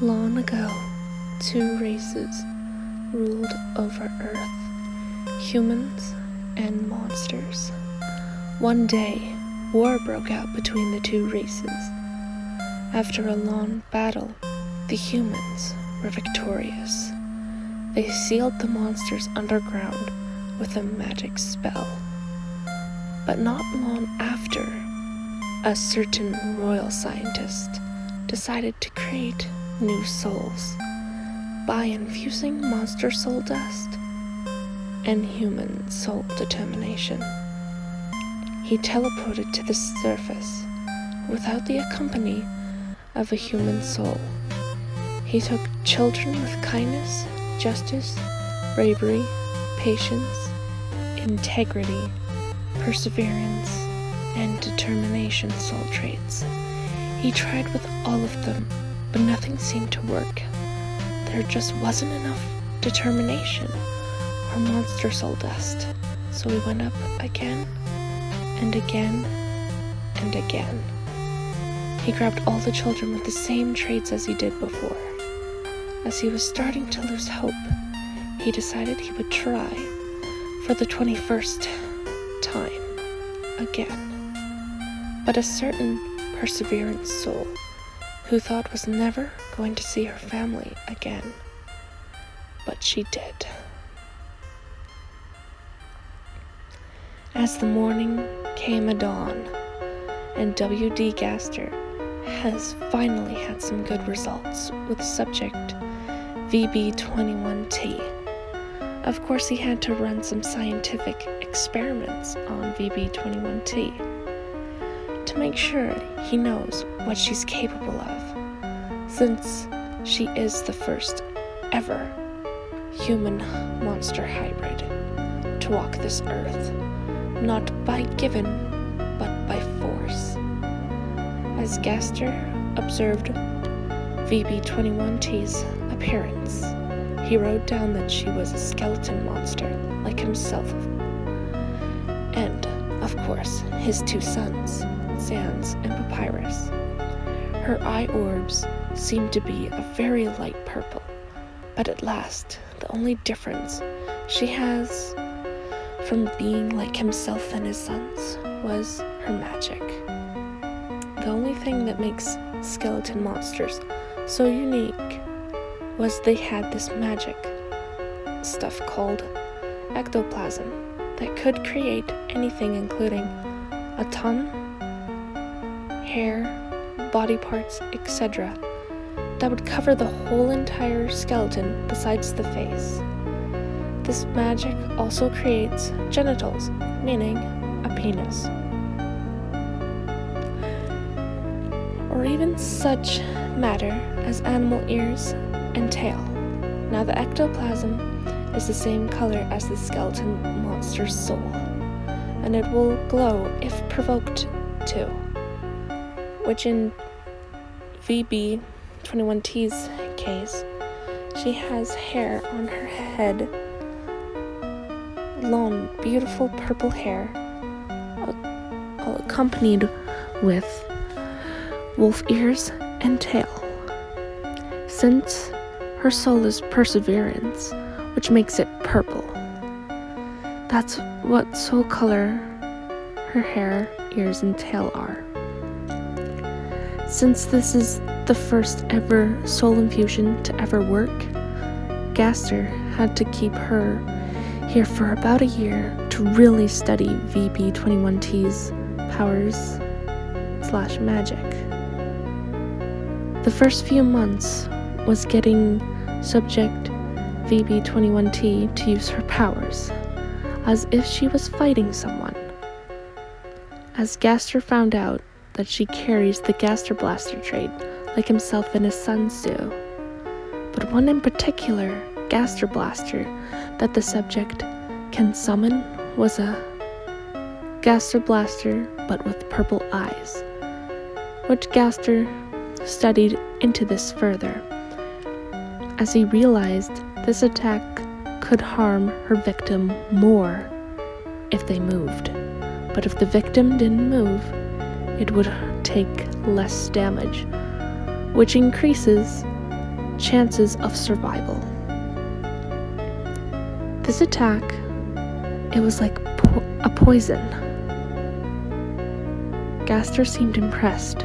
Long ago, two races ruled over Earth, humans and monsters. One day, war broke out between the two races. After a long battle, the humans were victorious. They sealed the monsters underground with a magic spell. But not long after, a certain royal scientist decided to create new souls by infusing monster soul dust and human soul determination. He teleported to the surface without the accompaniment of a human soul. He took children with kindness, justice, bravery, patience, integrity, perseverance, and determination soul traits. He tried with all of them, but nothing seemed to work. There just wasn't enough determination or monster soul dust, so he went up again and again and again. He grabbed all the children with the same traits as he did before. As he was starting to lose hope, he decided he would try for the 21st time again. But a certain perseverance soul who thought was never going to see her family again, but she did. As the morning came a dawn, and W.D. Gaster has finally had some good results with subject VB21T. Of course, he had to run some scientific experiments on VB21T to make sure he knows what she's capable of, since she is the first ever human-monster hybrid to walk this earth, not by given, but by force. As Gaster observed VB21T's appearance, he wrote down that she was a skeleton monster like himself, and, of course, his two sons, Sans and Papyrus. Her eye orbs seemed to be a very light purple, but at last, the only difference she has from being like himself and his sons was her magic. The only thing that makes skeleton monsters so unique was they had this magic stuff called ectoplasm that could create anything, including a tongue, hair, body parts, etc., that would cover the whole entire skeleton besides the face. This magic also creates genitals, meaning a penis, or even such matter as animal ears and tail. Now the ectoplasm is the same color as the skeleton monster's soul, and it will glow if provoked to, which in VB21T's case, she has hair on her head, long, beautiful purple hair, accompanied with wolf ears and tail. Since her soul is perseverance, which makes it purple, that's what soul color her hair, ears, and tail are. Since this is the first ever soul infusion to ever work, Gaster had to keep her here for about a year to really study VB21T's powers/magic. The first few months was getting subject VB21T to use her powers, as if she was fighting someone. As Gaster found out that she carries the Gaster Blaster trait like himself and his sons do, but one in particular, Gaster Blaster, that the subject can summon was a Gaster Blaster but with purple eyes, which Gaster studied into this further, as he realized this attack could harm her victim more if they moved, but if the victim didn't move, it would take less damage, which increases chances of survival. This attack, it was like a poison. Gaster seemed impressed,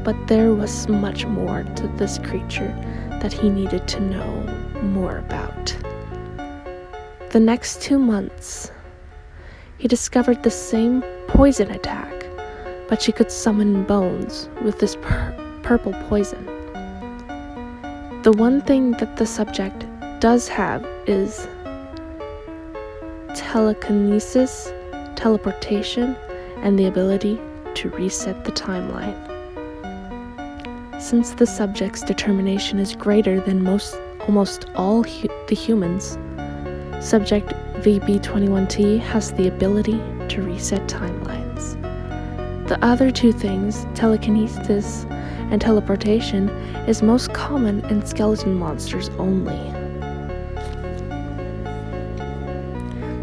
but there was much more to this creature that he needed to know more about. The next 2 months, he discovered the same poison attack, but she could summon bones with this purple poison. The one thing that the subject does have is telekinesis, teleportation, and the ability to reset the timeline. Since the subject's determination is greater than almost all the humans, subject VB21T has the ability to reset timelines. The other two things, telekinesis and teleportation, is most common in skeleton monsters only.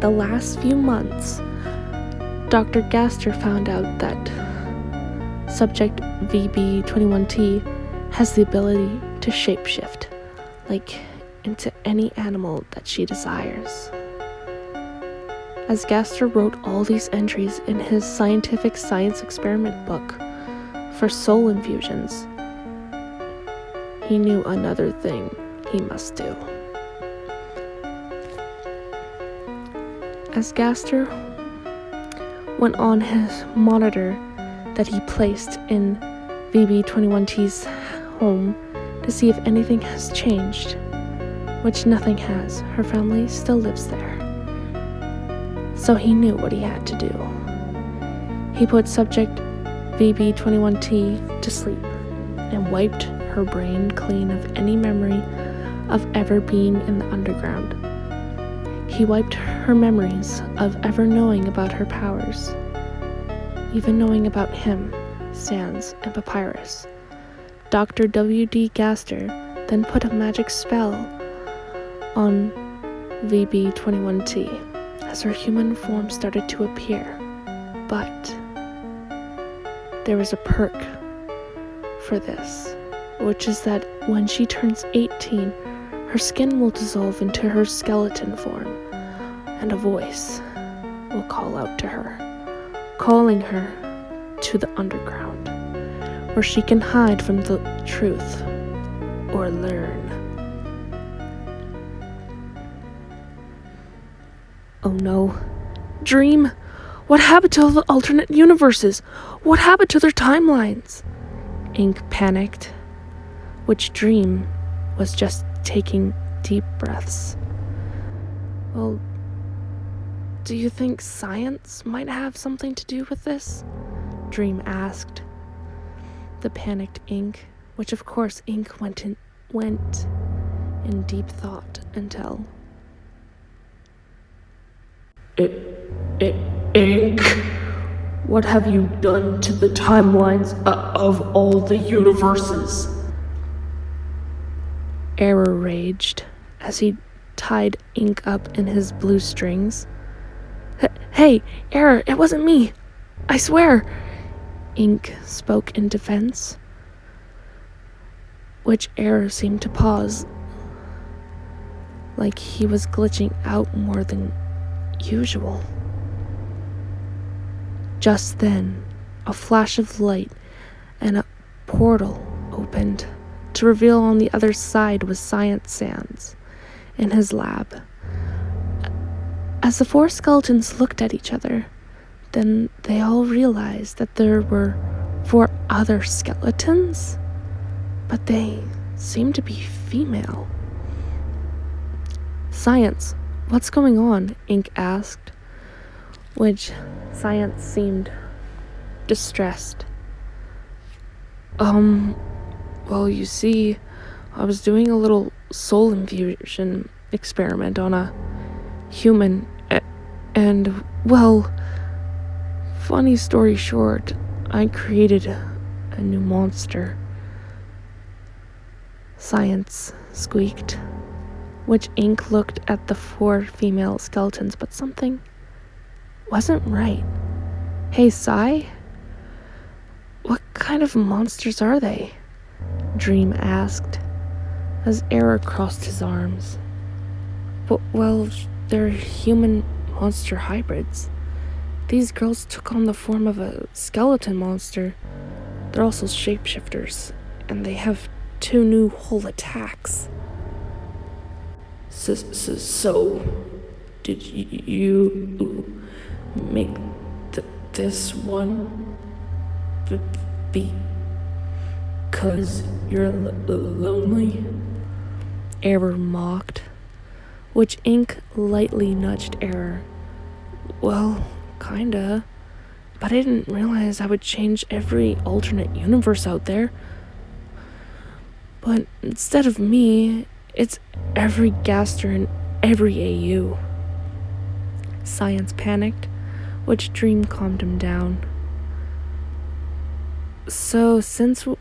The last few months, Dr. Gaster found out that subject VB21T has the ability to shapeshift, like into any animal that she desires. As Gaster wrote all these entries in his scientific science experiment book for soul infusions, he knew another thing he must do. As Gaster went on his monitor that he placed in VB21T's home to see if anything has changed, which nothing has. Her family still lives there. So he knew what he had to do. He put subject VB21T to sleep and wiped her brain clean of any memory of ever being in the underground. He wiped her memories of ever knowing about her powers, even knowing about him, Sans, and Papyrus. Dr. W.D. Gaster then put a magic spell on VB21T as her human form started to appear. But there was a perk for this, which is that when she turns 18, her skin will dissolve into her skeleton form, and a voice will call out to her, calling her to the underground, where she can hide from the truth or learn. Oh no. Dream? What happened to the alternate universes? What happened to their timelines? Ink panicked, which Dream was just taking deep breaths. Well, do you think science might have something to do with this? Dream asked. The panicked Ink, which of course Ink went in deep thought until... Ink, what have you done to the timelines of all the universes? Error raged as he tied Ink up in his blue strings. Hey, Error, it wasn't me. I swear. Ink spoke in defense, which Error seemed to pause, like he was glitching out more than usual. Just then, a flash of light and a portal opened to reveal on the other side was Science Sans in his lab. As the four skeletons looked at each other, then they all realized that there were 4 other skeletons, but they seemed to be female. Science, what's going on? Ink asked, which Science seemed distressed. Well, you see, I was doing a little soul infusion experiment on a human, and, well, funny story short, I created a new monster. Science squeaked, which Ink looked at the 4 female skeletons, but something wasn't right. Hey, Sai? What kind of monsters are they? Dream asked, as Error crossed his arms. Well, they're human-monster hybrids. These girls took on the form of a skeleton monster. They're also shapeshifters, and they have 2 new whole attacks. So, did you make this one because you're lonely? Error mocked, which Ink lightly nudged Error. Well, kinda. But I didn't realize I would change every alternate universe out there. But instead of me, it's every Gaster in every AU. Science panicked, which Dream calmed him down. So, since we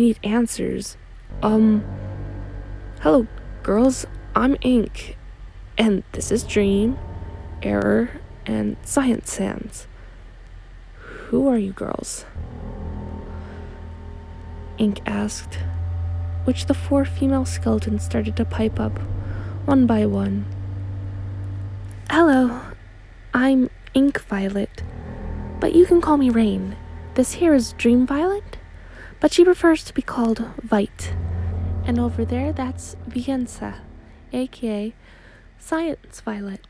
need answers, hello, girls, I'm Ink, and this is Dream, Error, and Science Sans. Who are you girls? Ink asked, which the 4 female skeletons started to pipe up, one by one. Hello, I'm Ink Violet, but you can call me Rain. This here is Dream Violet, but she prefers to be called Vite. And over there, that's Viensa, aka Science Violet.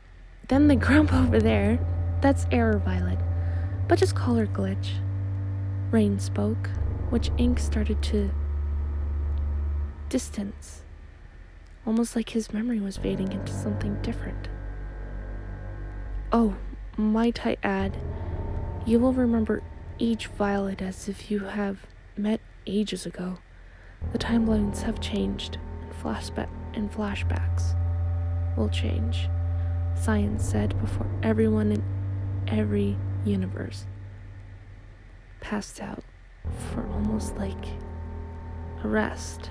Then the grump over there, that's Error Violet, but just call her Glitch. Rain spoke, which Ink started to distance, almost like his memory was fading into something different. Oh, might I add, you will remember each Violet as if you have met ages ago. The timelines have changed, and flashbacks will change, Science said before everyone in every universe passed out for almost like a rest.